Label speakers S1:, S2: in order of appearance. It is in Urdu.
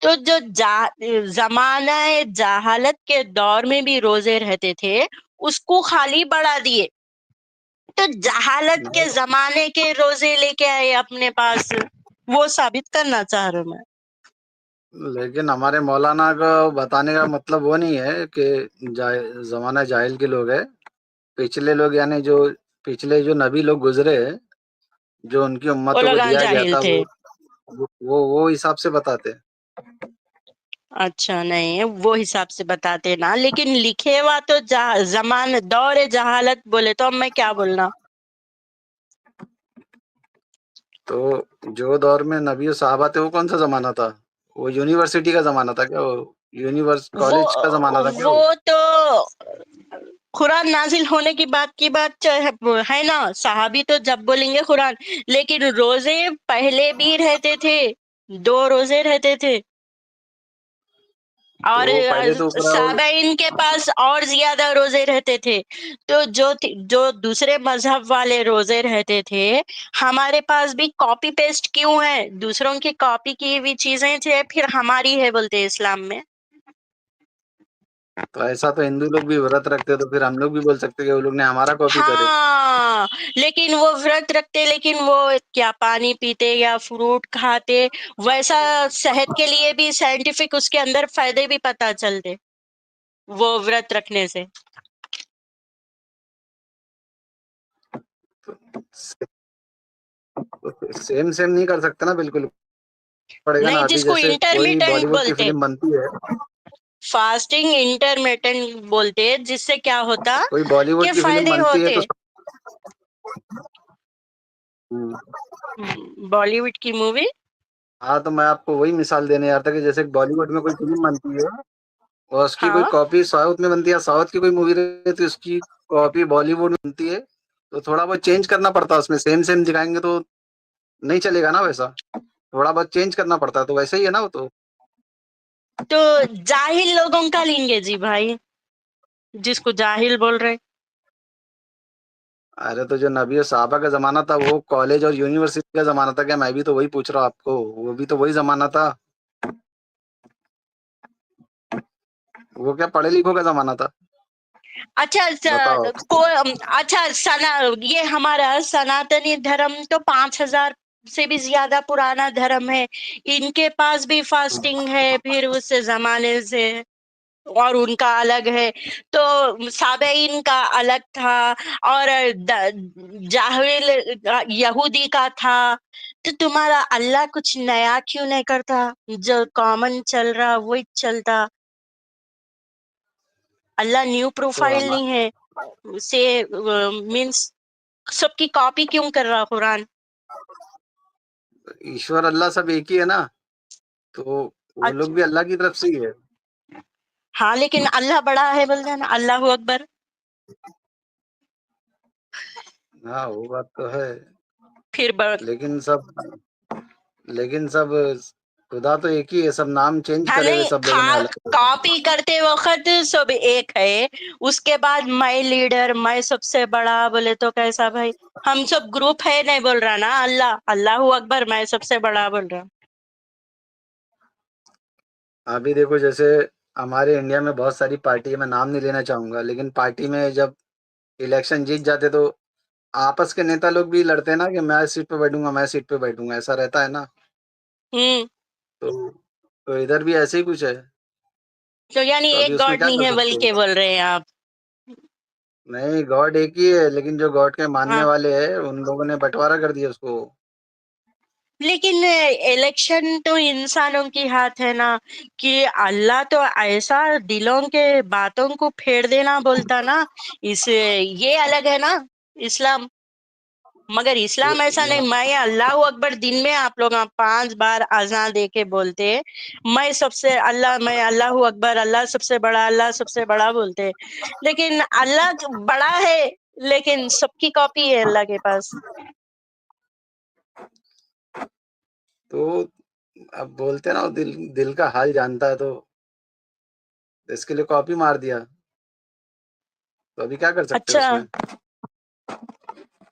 S1: تو جو زمانہ جہالت کے دور میں بھی روزے رہتے تھے اس کو خالی بڑھا دیے، تو جہالت کے زمانے کے روزے لے کے آئے اپنے پاس، وہ ثابت کرنا چاہ رہا ہوں میں۔
S2: لیکن ہمارے مولانا کا بتانے کا مطلب وہ نہیں ہے کہ زمانہ جاہل کے لوگ ہیں، پچھلے لوگ یعنی جو پچھلے جو نبی لوگ گزرے ہیں، جو ان کی
S1: وہ
S2: امتوں کو
S1: لوگ
S2: دیا گیا
S1: جاہل
S2: تھا،
S1: تھے۔
S2: وہ حساب سے بتاتے۔
S1: اچھا نہیں، وہ حساب سے بتاتے نا، لیکن لکھے ہوا تو زمان دور جہالت بولے تو اب میں کیا بولنا۔
S2: تو جو دور میں نبی و صحابہ تھے وہ کون سا زمانہ تھا؟ وہ یونیورسٹی کا زمانہ تھا کیا؟ وہ کالج کا زمانہ تھا کیا؟
S1: وہ تو قرآن نازل ہونے کی بات ہے نا، صحابی تو جب بولیں گے قرآن، لیکن روزے پہلے بھی رہتے تھے، 2 روزے رہتے تھے، اور
S2: تو پہلے تو
S1: صابئین کے پاس اور زیادہ روزے رہتے تھے۔ تو جو دوسرے مذہب والے روزے رہتے تھے، ہمارے پاس بھی کاپی پیسٹ کیوں ہے؟ دوسروں کی کاپی کی ہوئی چیزیں تھے، پھر ہماری ہے بولتے اسلام میں۔
S2: تو ایسا تو ہندو لوگ بھی ورت رکھتے، تو پھر ہم لوگ بھی بول سکتے کہ وہ لوگ نے ہمارا کاپی کرے۔
S1: ہاں، لیکن وہ ورت رکھتے، لیکن وہ کیا پانی پیتے یا فروٹ کھاتے، ویسا صحت کے لیے بھی سائنٹیفک اس کے اندر فائدے بھی پتا چلتے وہ ورت رکھنے سے۔
S2: سیم نہیں کر سکتے نا، بالکل پڑے گا نا۔
S1: نہیں،
S2: ابھی
S1: جس کو
S2: جیسے کوئی بالی
S1: انٹرمیٹنٹ
S2: ووڈ کی
S1: بولتے،
S2: فلم بنتی ہے،
S1: فاسٹنگ انٹرمیٹنٹ بولتے، جس سے کیا ہوتا
S2: کوئی بالی ووڈ
S1: کہ
S2: کی فلم
S1: فائدے
S2: بنتی ہے
S1: ہوتے۔
S2: تو
S1: بالی ووڈ کی مووی،
S2: ہاں، تو میں آپ کو وہی مثال دینے آتا کہ جیسے بالی ووڈ میں کوئی فلم بنتی ہے اور اس کی کوئی
S1: ہاں،
S2: کاپی ساؤتھ میں بنتی ہے، ساؤتھ کی کوئی مووی رہتی ہے اس کی کاپی بالی ووڈ میں بنتی ہے، تو تھوڑا بہت چینج کرنا پڑتا ہے اس میں۔ سیم دکھائیں گے تو نہیں چلے گا نا، ویسا تھوڑا بہت چینج کرنا پڑتا ہے، تو ویسا ہی ہے نا وہ تو۔
S1: تو جاہل لوگوں کا لیں گے جی بھائی، جس کو جاہل بول رہے۔
S2: ارے تو جو نبی و صحابہ کا زمانہ تھا وہ کالج اور یونیورسٹی کا زمانہ تھا کیا؟ میں بھی تو وہی پوچھ رہا ہوں آپ کو، وہ بھی تو وہی زمانہ تھا، وہ کیا پڑھے لکھوں کا زمانہ تھا؟
S1: اچھا
S2: بتاؤ۔
S1: یہ ہمارا سناتنی دھرم تو 5000 سے بھی زیادہ پرانا دھرم ہے، ان کے پاس بھی فاسٹنگ ہے پھر اس زمانے سے، اور ان کا الگ ہے، تو صابئین کا الگ تھا، اور جاہل یہودی کا تھا، تو تمہارا اللہ کچھ نیا کیوں نہیں کرتا؟ جو کامن چل رہا وہی چلتا، اللہ نیو
S2: تو
S1: پروفائل نہیں ہے سے مینس سب کی کاپی کیوں کر رہا قرآن؟
S2: ایشور اللہ سب ایک ہی ہے نا، تو وہ لوگ
S1: اچھا،
S2: بھی اللہ کی طرف سے ہی ہے۔
S1: ہاں، لیکن اللہ بڑا ہے بولتے ہیں نا، اللہ اکبر۔
S2: ہاں، وہ بات تو ہے،
S1: پھر
S2: لیکن سب خدا تو ایک ہی ہے، سب نام چینج
S1: ہاں،
S2: کرے ہوئے
S1: نہیں،
S2: سب لوگوں نے الگ الگ۔
S1: کاپی کرتے وقت سب ایک ہے، اس کے بعد میں لیڈر، میں سب سے بڑا بولے تو کیسا بھائی؟ ہم سب گروپ ہے نہیں بول رہا نا، اللہ اکبر، میں سب سے بڑا بول رہا۔
S2: ابھی دیکھو جیسے ہمارے انڈیا میں بہت ساری پارٹی ہے، میں نام نہیں لینا چاہوں گا، لیکن پارٹی میں جب الیکشن جیت جاتے تو آپس کے نیتا لوگ بھی لڑتے ہیں نا کہ میں سیٹ پہ بیٹھوں گا، میں سیٹ پہ بیٹھوں گا، ایسا رہتا ہے نا۔ تو تو ادھر بھی ایسے ہی کچھ ہے،
S1: تو یعنی
S2: تو ابھی
S1: ایک
S2: اس میں
S1: گاڈ
S2: کیا
S1: نہیں
S2: کر
S1: ہے
S2: سکتے
S1: بلکہ بول رہے ہیں آپ؟
S2: ہیں؟ نہیں، گاڈ ایک ہی ہے، لیکن جو گاڈ کے ماننے
S1: ہاں،
S2: والے ہیں ان لوگوں نے بٹوارا کر دیا اس کو۔
S1: لیکن الیکشن تو انسانوں کی ہاتھ ہے نا، کہ اللہ تو ایسا دلوں کے باتوں کو پھیر دینا بولتا نا، یہ الگ ہے نا اسلام، مگر اسلام ایسا نہیں۔ میں اللہ اکبر دن میں آپ لوگ 5 بار اذان دے کے بولتے، میں اللہ اکبر، اللہ سب سے بڑا، اللہ سب سے بڑا بولتے، لیکن اللہ بڑا ہے لیکن سب کی کاپی ہے اللہ کے پاس۔
S2: تو اب بولتے نا، وہ دل کا حال جانتا ہے، تو اس کے لیے کاپی مار دیا، تو ابھی کیا کر سکتے ہیں
S1: اچھا،
S2: اس میں؟